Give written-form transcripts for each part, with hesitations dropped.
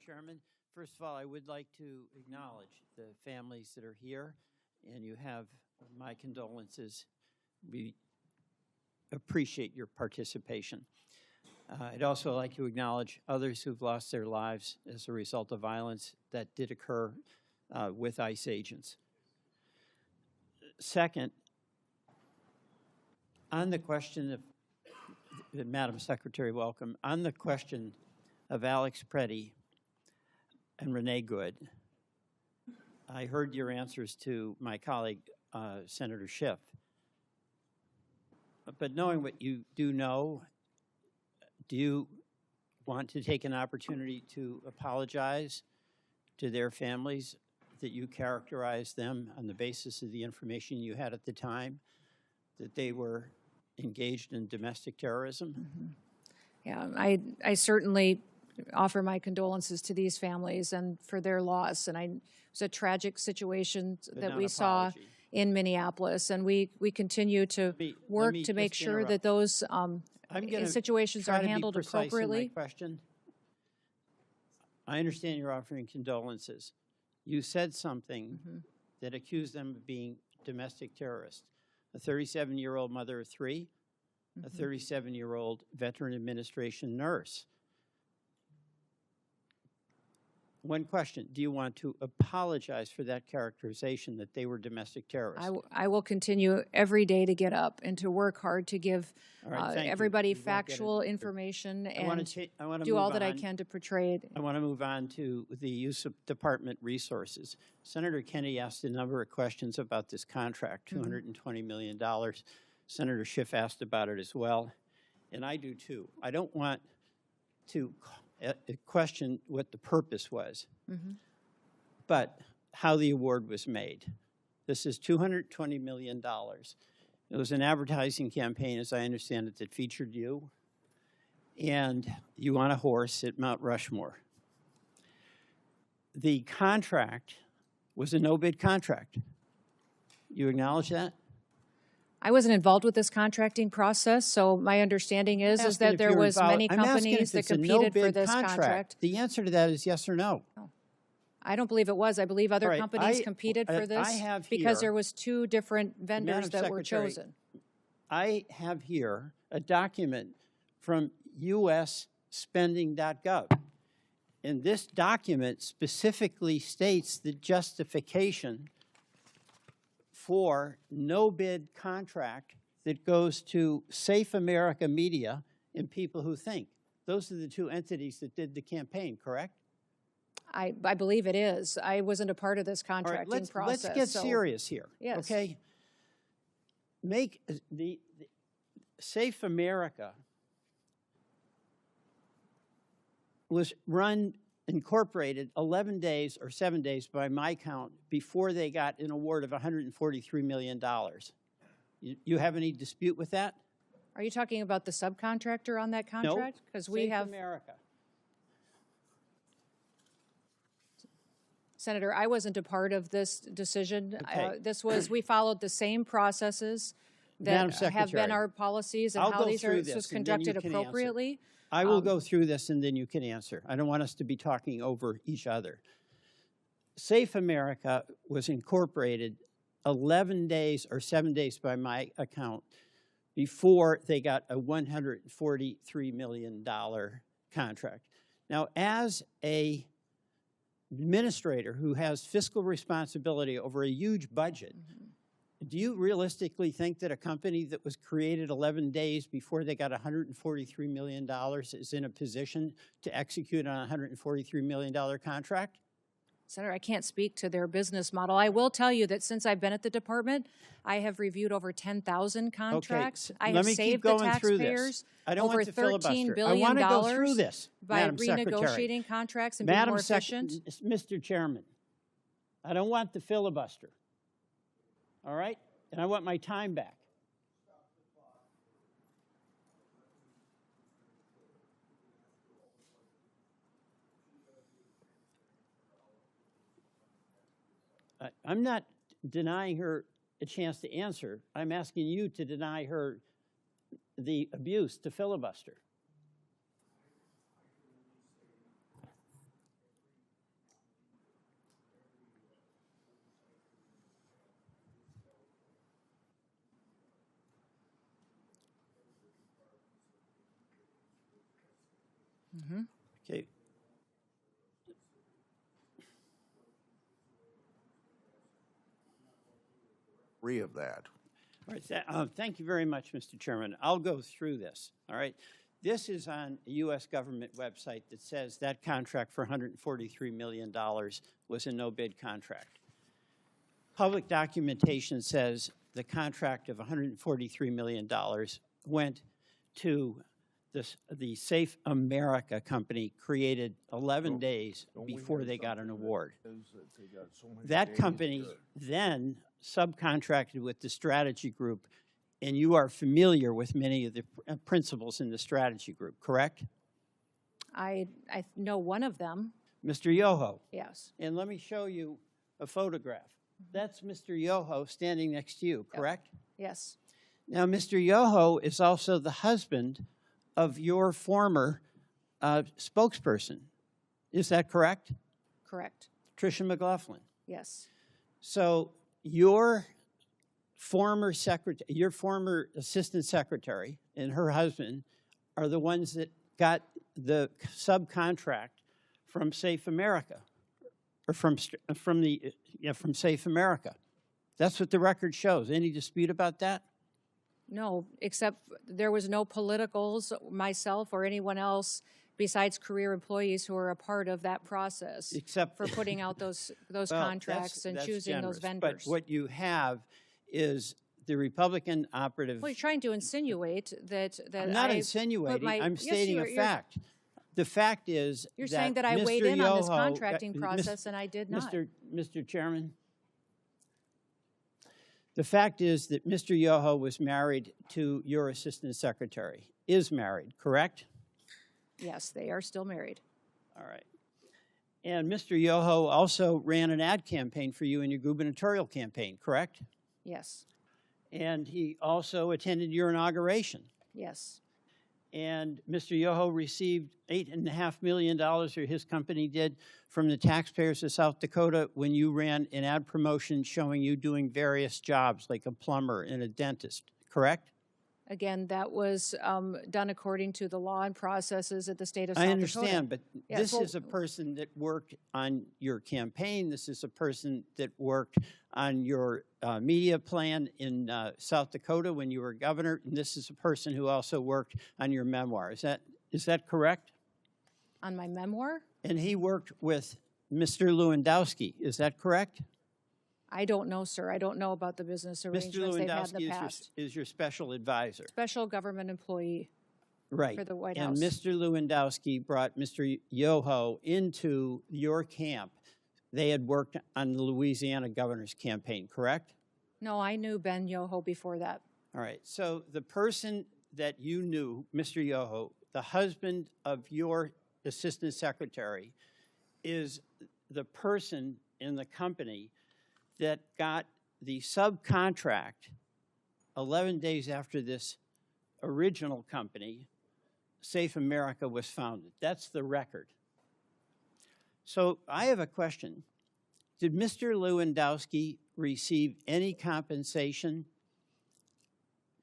Chairman. First of all, I would like to acknowledge the families that are here, and you have my condolences. We appreciate your participation. I'd also like to acknowledge others who've lost their lives as a result of violence that did occur with ICE agents. Second, on the question of, Madam Secretary, welcome. On the question of Alex Pretti and Renee Good, I heard your answers to my colleague, Senator Schiff. But knowing what you do know, do you want to take an opportunity to apologize to their families that you characterized them on the basis of the information you had at the time, that they were engaged in domestic terrorism? Mm-hmm. Yeah, I certainly offer my condolences to these families and for their loss. And it was a tragic situation that we saw in Minneapolis, and we continue to work to make sure that those situations are handled appropriately. Question. I understand you're offering condolences. You said something that accused them of being domestic terrorists. A 37-year-old mother of three, a 37-year-old Veteran Administration nurse. One question, do you want to apologize for that characterization that they were domestic terrorists? I will continue every day to get up and to work hard to give everybody factual information and do all that I can to portray it. I want to move on to the use of department resources. Senator Kennedy asked a number of questions about this contract, $220 million. Senator Schiff asked about it as well, and I do too. I don't want to question what the purpose was, but how the award was made. This is $220 million. It was an advertising campaign, as I understand it, that featured you and you on a horse at Mount Rushmore. The contract was a no-bid contract. You acknowledge that? I wasn't involved with this contracting process, so my understanding is that there was many companies that competed for this contract. The answer to that is yes or no. No. I don't believe it was. I believe other companies competed for this because there was two different vendors that were chosen. I have here a document from usspending.gov, and this document specifically states the justification for no-bid contract that goes to Safe America Media and People Who Think. Those are the two entities that did the campaign, correct? I believe it is. I wasn't a part of this contracting process. Let's get serious here, okay? Make the Safe America was incorporated 11 days or 7 days by my count before they got an award of $143 million. You have any dispute with that? Are you talking about the subcontractor on that contract? Because we have America. Senator, I wasn't a part of this decision. Okay. We followed the same processes that have been our policies and how this was conducted appropriately. I will go through this and then you can answer. I don't want us to be talking over each other. Safe America was incorporated 11 days or 7 days by my account before they got a $143 million contract. Now, as an administrator who has fiscal responsibility over a huge budget, do you realistically think that a company that was created 11 days before they got $143 million is in a position to execute on a $143 million contract? Senator, I can't speak to their business model. I will tell you that since I've been at the department, I have reviewed over 10,000 contracts. Okay, I have saved the taxpayers over $13 billion by renegotiating contracts and being more efficient. Mr. Chairman, I don't want the filibuster. All right? And I want my time back. I'm not denying her a chance to answer. I'm asking you to deny her the abuse to filibuster. Okay. Of that. All right, thank you very much, Mr. Chairman. I'll go through this, all right? This is on a U.S. government website that says that contract for $143 million was a no-bid contract. Public documentation says the contract of $143 million went to the Safe America company, created 11 days before they got an award. That company then subcontracted with the strategy group, and you are familiar with many of the principles in the strategy group, correct? I know one of them. Mr. Yoho. Yes. And let me show you a photograph. That's Mr. Yoho standing next to you, correct? Yes. Now, Mr. Yoho is also the husband of your former spokesperson. Is that correct? Correct. Tricia McLaughlin. Yes. So your former assistant secretary and her husband are the ones that got the subcontract from Safe America, or from Safe America. That's what the record shows. Any dispute about that? No, except there was no politicals, myself or anyone else besides career employees who were a part of that process, Except for putting out those contracts and choosing generous. those vendors. But what you have is the Republican operative. Well, you're trying to insinuate that I'm not insinuating. I'm stating a fact. The fact is you're that saying that I Mr. weighed in on this Yoho, contracting process, and I did not. Mr. Chairman, the fact is that Mr. Yoho was married to your assistant secretary, is married, correct? Yes, they are still married. All right. And Mr. Yoho also ran an ad campaign for you in your gubernatorial campaign, correct? Yes. And he also attended your inauguration. Yes. And Mr. Yoho received $8.5 million, or his company did, from the taxpayers of South Dakota when you ran an ad promotion showing you doing various jobs, like a plumber and a dentist, correct? Again, that was done according to the law and processes at the state of South I Dakota. understand, but Yes, this well, is a person that worked on your campaign. This is a person that worked on your media plan in South Dakota when you were governor. And this is a person who also worked on your memoir. Is that correct? On my memoir? And he worked with Mr. Lewandowski. Is that correct? I don't know, sir. I don't know about the business arrangements they've had in the past. Is your special advisor. Special government employee. Right. For the White and House. Mr. Lewandowski brought Mr. Yoho into your camp. They had worked on the Louisiana governor's campaign, correct? No, I knew Ben Yoho before that. All right. So the person that you knew, Mr. Yoho, the husband of your assistant secretary, is the person in the company that got the subcontract 11 days after this original company, Safe America, was founded. That's the record. So I have a question. Did Mr. Lewandowski receive any compensation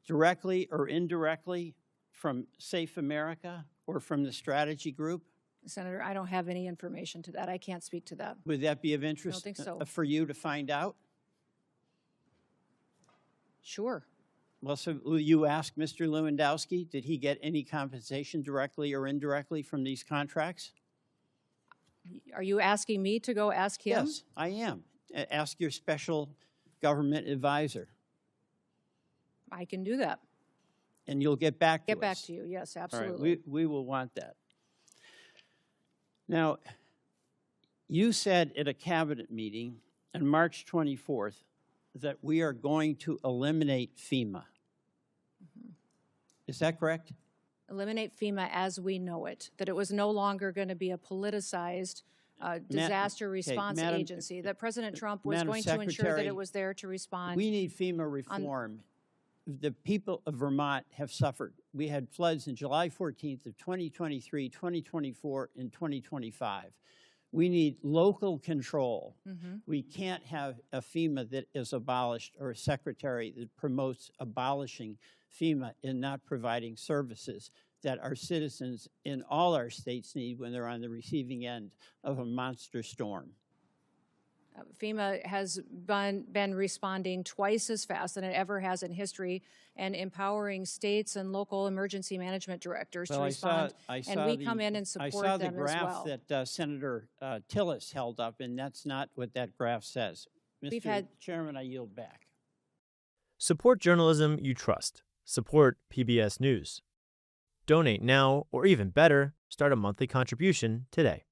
directly or indirectly from Safe America or from the strategy group? Senator, I don't have any information to that. I can't speak to that. Would that be of interest think so. For you to find out? Sure. Well, so will you ask Mr. Lewandowski, did he get any compensation directly or indirectly from these contracts? Are you asking me to go ask him? Yes, I am. Ask your special government advisor. I can do that. And you'll get back to us. Get back to you, yes, absolutely. All right, we will want that. Now, you said at a cabinet meeting on March 24th that we are going to eliminate FEMA. Mm-hmm. Is that correct? Eliminate FEMA as we know it, that it was no longer going to be a politicized disaster response agency, that President Trump was going to ensure that it was there to respond. We need FEMA reform. The people of Vermont have suffered. We had floods on July 14th of 2023, 2024, and 2025. We need local control. Mm-hmm. We can't have a FEMA that is abolished or a secretary that promotes abolishing FEMA and not providing services that our citizens in all our states need when they're on the receiving end of a monster storm. FEMA has been responding twice as fast than it ever has in history and empowering states and local emergency management directors to respond. And we come in and support them as well. I saw the graph that Senator Tillis held up, and that's not what that graph says. Mr. Chairman, I yield back. Support journalism you trust. Support PBS News. Donate now, or even better, start a monthly contribution today.